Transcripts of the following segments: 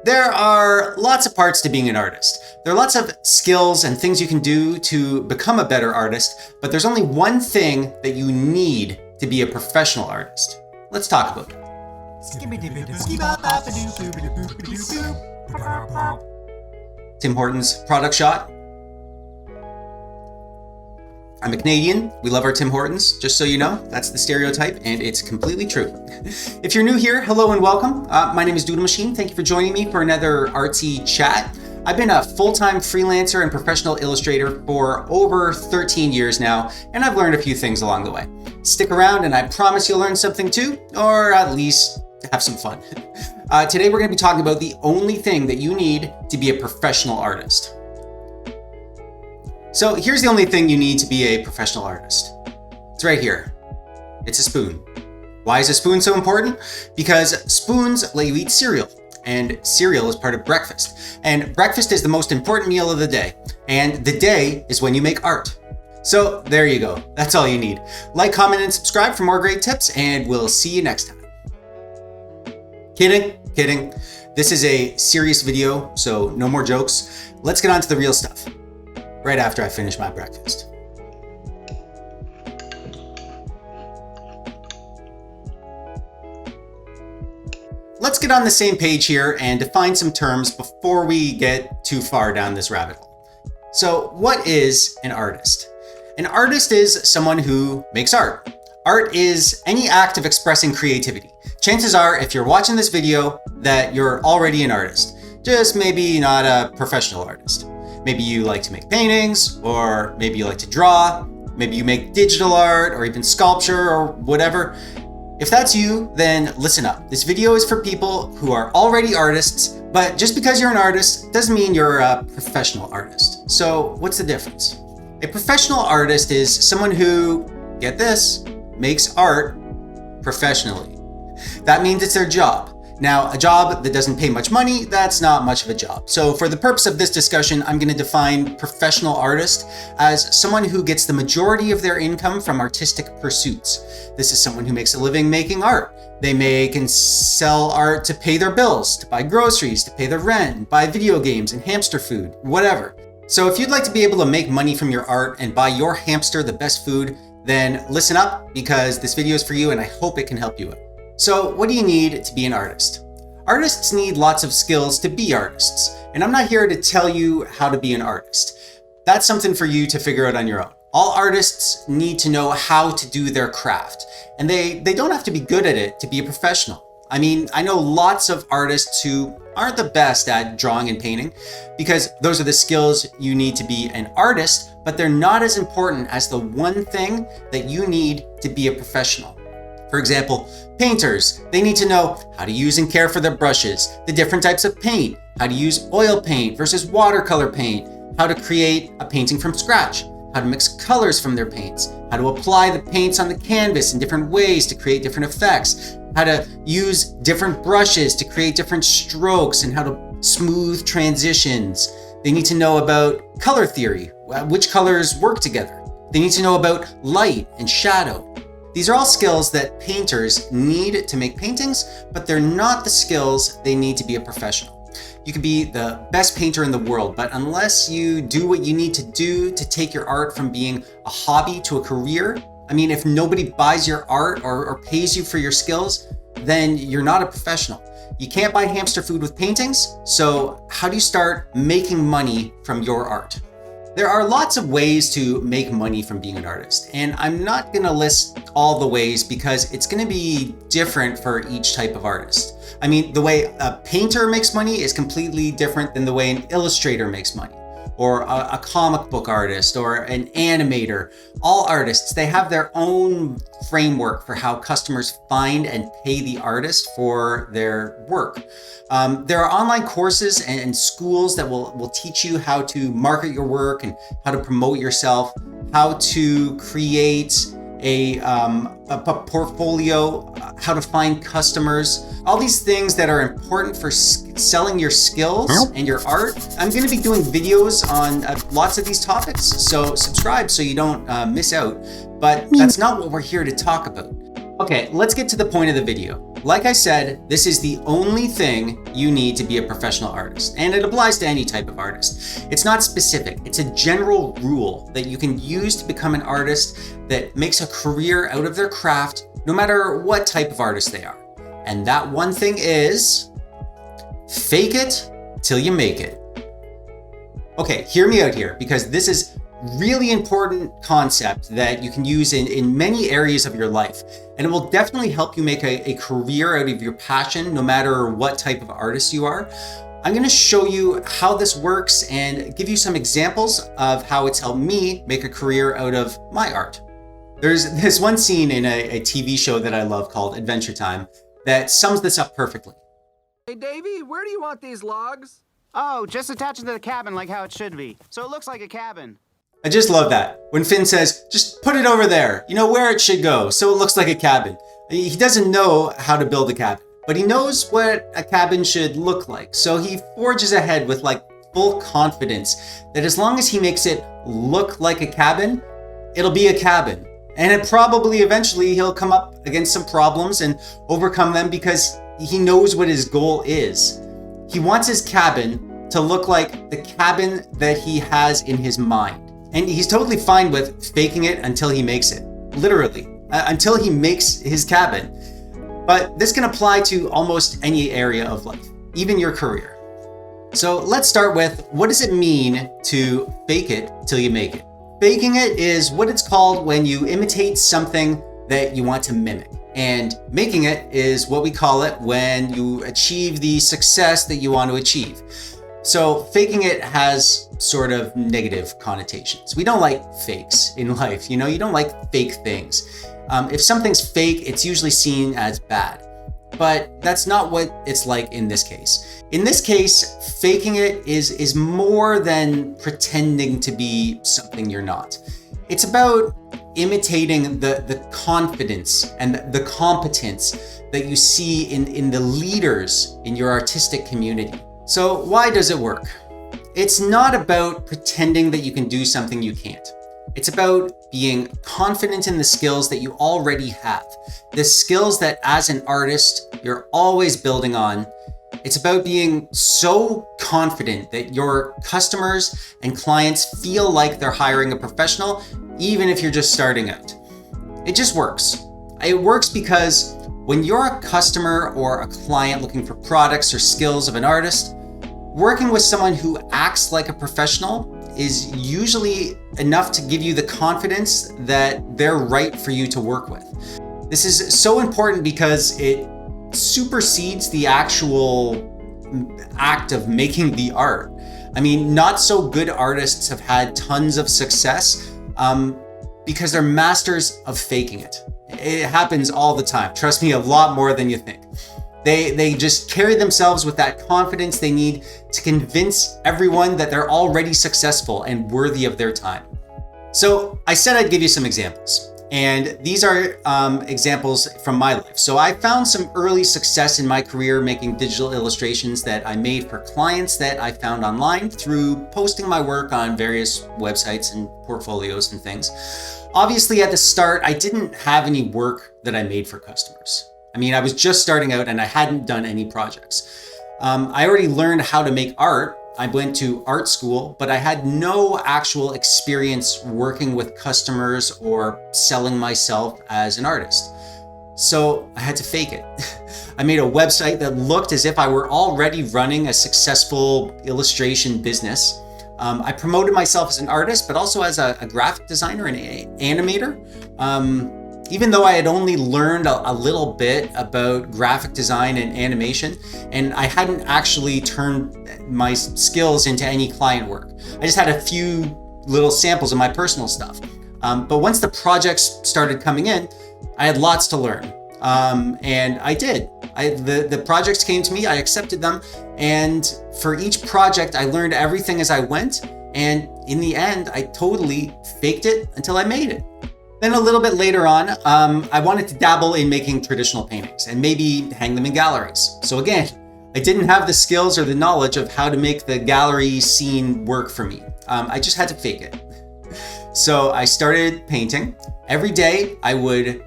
There are lots of parts to being an artist. There are lots of skills and things you can do to become a better artist, but there's only one thing that you need to be a professional artist. Let's talk about it. Tim Hortons product shot. I'm a Canadian. We love our Tim Hortons, just so you know. That's the stereotype, and it's completely true. If you're new here, hello and welcome. My name is Doodlemachine. Thank you for joining me for another artsy chat. I've been a full-time freelancer and professional illustrator for over 13 years now, and I've learned a few things along the way. Stick around, and I promise you'll learn something too, or at least have some fun. Today we're going to be talking about the only thing that you need to be a professional artist. So here's the only thing you need to be a professional artist. It's right here. It's a spoon. Why is a spoon so important? Because spoons let you eat cereal, and cereal is part of breakfast. And breakfast is the most important meal of the day, and the day is when you make art. So there you go. That's all you need. Like, comment, and subscribe for more great tips, and we'll see you next time. Kidding. This is a serious video, so no more jokes. Let's get on to the real stuff. Right after I finish my breakfast. Let's get on the same page here and define some terms before we get too far down this rabbit hole. So, what is an artist? An artist is someone who makes art. Art is any act of expressing creativity. Chances are, if you're watching this video, that you're already an artist. Just maybe not a professional artist. Maybe you like to make paintings, or maybe you like to draw, maybe you make digital art, or even sculpture, or whatever. If that's you, then listen up. This video is for people who are already artists, but just because you're an artist doesn't mean you're a professional artist. So what's the difference? A professional artist is someone who, get this, makes art professionally. That means it's their job. Now, a job that doesn't pay much money, that's not much of a job. So for the purpose of this discussion, I'm going to define professional artist as someone who gets the majority of their income from artistic pursuits. This is someone who makes a living making art. They make and sell art to pay their bills, to buy groceries, to pay their rent, buy video games and hamster food, whatever. So if you'd like to be able to make money from your art and buy your hamster the best food, then listen up, because this video is for you and I hope it can help you out. So what do you need to be an artist? Artists need lots of skills to be artists, and I'm not here to tell you how to be an artist. That's something for you to figure out on your own. All artists need to know how to do their craft, and they don't have to be good at it to be a professional. I mean, I know lots of artists who aren't the best at drawing and painting, because those are the skills you need to be an artist, but they're not as important as the one thing that you need to be a professional. For example, painters, they need to know how to use and care for their brushes, the different types of paint, how to use oil paint versus watercolor paint, how to create a painting from scratch, how to mix colors from their paints, how to apply the paints on the canvas in different ways to create different effects, how to use different brushes to create different strokes, and how to smooth transitions. They need to know about color theory, which colors work together. They need to know about light and shadow. These are all skills that painters need to make paintings, but they're not the skills they need to be a professional. You can be the best painter in the world, but unless you do what you need to do to take your art from being a hobby to a career, I mean, if nobody buys your art or pays you for your skills, then you're not a professional. You can't buy hamster food with paintings, so how do you start making money from your art? There are lots of ways to make money from being an artist, and I'm not going to list all the ways because it's going to be different for each type of artist. I mean, the way a painter makes money is completely different than the way an illustrator makes money, or a comic book artist, or an animator. All artists, they have their own framework for how customers find and pay the artist for their work. There are online courses and schools that will teach you how to market your work and how to promote yourself, how to create a portfolio, how to find customers, all these things that are important for selling your skills and your art. I'm going to be doing videos on lots of these topics, so subscribe so you don't miss out. But that's not what we're here to talk about. Okay, let's get to the point of the video. Like I said, this is the only thing you need to be a professional artist, and it applies to any type of artist. It's not specific, it's a general rule that you can use to become an artist that makes a career out of their craft, no matter what type of artist they are. And that one thing is, fake it till you make it. Okay, hear me out here, because this is really important concept that you can use in many areas of your life. And it will definitely help you make a career out of your passion, no matter what type of artist you are. I'm gonna show you how this works and give you some examples of how it's helped me make a career out of my art. There's this one scene in a TV show that I love called Adventure Time that sums this up perfectly. Hey, Davey, where do you want these logs? Oh, just attach it to the cabin like how it should be. So it looks like a cabin. I just love that. When Finn says, just put it over there, you know, where it should go, so it looks like a cabin. He doesn't know how to build a cabin, but he knows what a cabin should look like. So he forges ahead with like full confidence that as long as he makes it look like a cabin, it'll be a cabin. And it probably eventually he'll come up against some problems and overcome them because he knows what his goal is. He wants his cabin to look like the cabin that he has in his mind. And he's totally fine with faking it until he makes it. Literally, until he makes his cabin. But this can apply to almost any area of life, even your career. So let's start with, what does it mean to fake it till you make it? Faking it is what it's called when you imitate something that you want to mimic. And making it is what we call it when you achieve the success that you want to achieve. So faking it has sort of negative connotations. We don't like fakes in life, you know, you don't like fake things. If something's fake, it's usually seen as bad. But that's not what it's like in this case. In this case, faking it is more than pretending to be something you're not. It's about imitating the confidence and the competence that you see in the leaders in your artistic community. So why does it work? It's not about pretending that you can do something you can't. It's about being confident in the skills that you already have, the skills that as an artist, you're always building on. It's about being so confident that your customers and clients feel like they're hiring a professional, even if you're just starting out. It just works. It works because when you're a customer or a client looking for products or skills of an artist, working with someone who acts like a professional is usually enough to give you the confidence that they're right for you to work with. This is so important because it supersedes the actual act of making the art. I mean, not so good artists have had tons of success because they're masters of faking it. It happens all the time. Trust me, a lot more than you think. They just carry themselves with that confidence they need to convince everyone that they're already successful and worthy of their time. So I said I'd give you some examples. And these are examples from my life. So I found some early success in my career making digital illustrations that I made for clients that I found online through posting my work on various websites and portfolios and things. Obviously, at the start, I didn't have any work that I made for customers. I mean, I was just starting out and I hadn't done any projects. I already learned how to make art. I went to art school, but I had no actual experience working with customers or selling myself as an artist. So I had to fake it. I made a website that looked as if I were already running a successful illustration business. I promoted myself as an artist, but also as a graphic designer and animator. Even though I had only learned a little bit about graphic design and animation, and I hadn't actually turned my skills into any client work. I just had a few little samples of my personal stuff. But once the projects started coming in, I had lots to learn. And I did. The projects came to me, I accepted them, and for each project, I learned everything as I went, and in the end, I totally faked it until I made it. Then a little bit later on, I wanted to dabble in making traditional paintings and maybe hang them in galleries. So again, I didn't have the skills or the knowledge of how to make the gallery scene work for me. I just had to fake it. So I started painting. Every day I would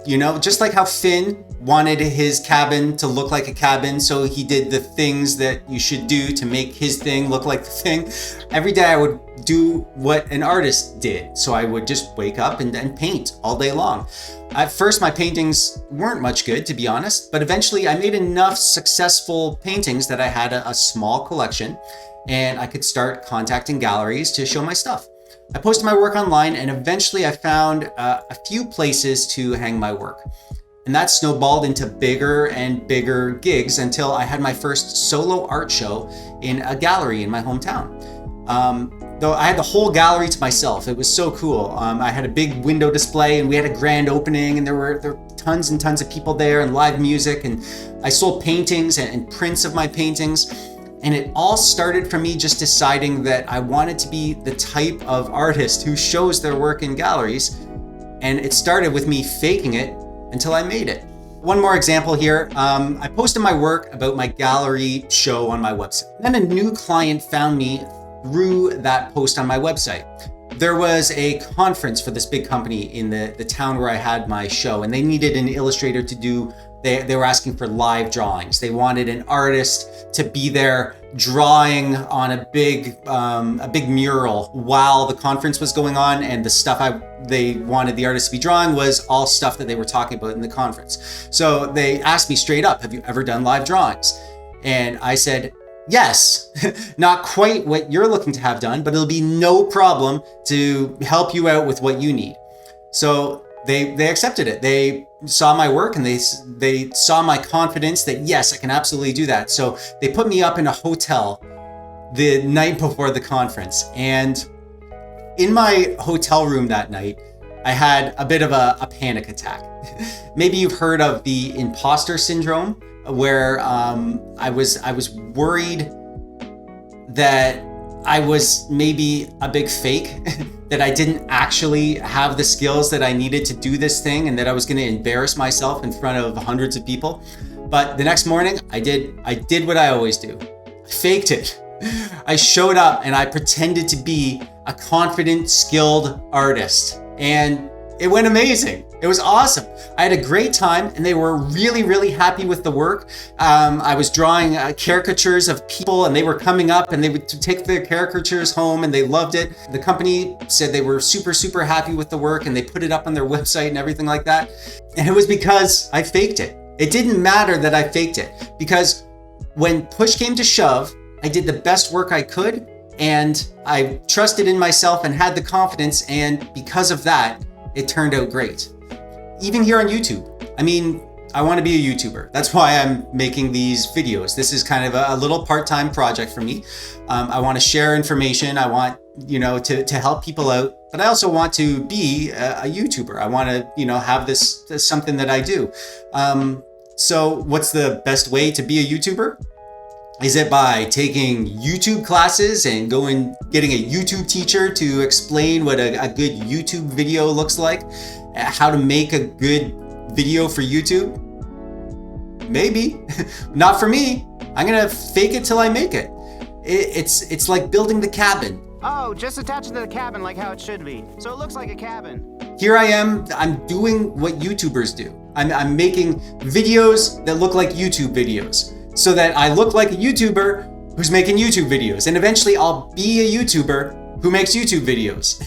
You know, just like how Finn wanted his cabin to look like a cabin, so he did the things that you should do to make his thing look like the thing. Every day I would do what an artist did. So I would just wake up and paint all day long. At first, my paintings weren't much good, to be honest, but eventually I made enough successful paintings that I had a small collection and I could start contacting galleries to show my stuff. I posted my work online and eventually I found a few places to hang my work. And that snowballed into bigger and bigger gigs until I had my first solo art show in a gallery in my hometown. Though I had the whole gallery to myself. It was so cool. I had a big window display and we had a grand opening and there were tons and tons of people there and live music, and I sold paintings and prints of my paintings. And it all started from me just deciding that I wanted to be the type of artist who shows their work in galleries. And it started with me faking it until I made it. One more example here. I posted my work about my gallery show on my website. Then a new client found me through that post on my website. There was a conference for this big company in the town where I had my show, and they needed an illustrator to do, they were asking for live drawings. They wanted an artist to be there drawing on a big mural while the conference was going on, and the stuff they wanted the artist to be drawing was all stuff that they were talking about in the conference. So they asked me straight up, have you ever done live drawings? And I said, yes, not quite what you're looking to have done, but it'll be no problem to help you out with what you need. So they accepted it. They saw my work and they saw my confidence that yes, I can absolutely do that. So they put me up in a hotel the night before the conference. And in my hotel room that night, I had a bit of a panic attack. Maybe you've heard of the imposter syndrome, where I was worried that I was maybe a big fake, that I didn't actually have the skills that I needed to do this thing, and that I was going to embarrass myself in front of hundreds of people. But the next morning, I did what I always do. I faked it. I showed up and I pretended to be a confident, skilled artist, and it went amazing. It was awesome. I had a great time and they were really, really happy with the work. I was drawing caricatures of people and they were coming up and they would take their caricatures home and they loved it. The company said they were super, super happy with the work and they put it up on their website and everything like that. And it was because I faked it. It didn't matter that I faked it, because when push came to shove, I did the best work I could and I trusted in myself and had the confidence, and because of that, it turned out great. Even here on YouTube. I mean, I want to be a YouTuber. That's why I'm making these videos. This is kind of a little part-time project for me. I want to share information. I want, to help people out, but I also want to be a YouTuber. I want to, have this something that I do. So what's the best way to be a YouTuber? Is it by taking YouTube classes and getting a YouTube teacher to explain what a good YouTube video looks like? How to make a good video for YouTube? Maybe. Not for me. I'm gonna fake it till I make it. It's like building the cabin. Oh, just attach it to the cabin like how it should be. So it looks like a cabin. Here I am, I'm doing what YouTubers do. I'm making videos that look like YouTube videos, so that I look like a YouTuber who's making YouTube videos. And eventually I'll be a YouTuber who makes YouTube videos.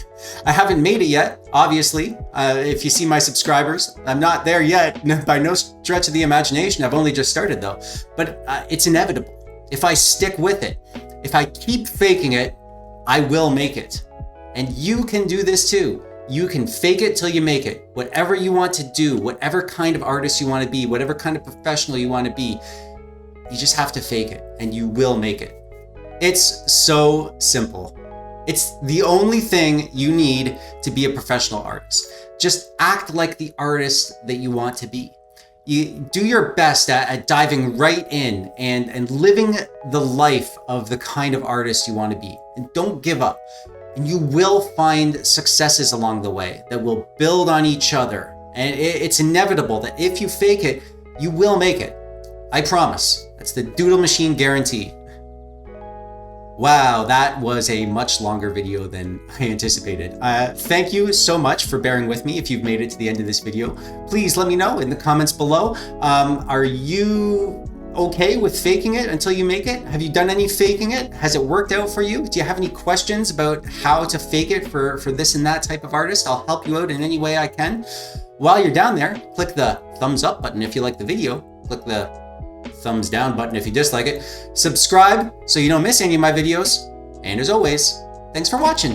I haven't made it yet, obviously. If you see my subscribers, I'm not there yet, by no stretch of the imagination. I've only just started though. But it's inevitable. If I stick with it, if I keep faking it, I will make it. And you can do this too. You can fake it till you make it. Whatever you want to do, whatever kind of artist you want to be, whatever kind of professional you want to be, you just have to fake it and you will make it. It's so simple. It's the only thing you need to be a professional artist. Just act like the artist that you want to be. You do your best at diving right in and living the life of the kind of artist you want to be. And don't give up. And you will find successes along the way that will build on each other. And it's inevitable that if you fake it, you will make it. I promise. That's the Doodlemachine guarantee. Wow, that was a much longer video than I anticipated. Thank you so much for bearing with me if you've made it to the end of this video. Please let me know in the comments below. Are you okay with faking it until you make it? Have you done any faking it? Has it worked out for you? Do you have any questions about how to fake it for this and that type of artist? I'll help you out in any way I can. While you're down there, click the thumbs up button if you like the video. Click the thumbs down button if you dislike it. Subscribe so you don't miss any of my videos. And as always, thanks for watching.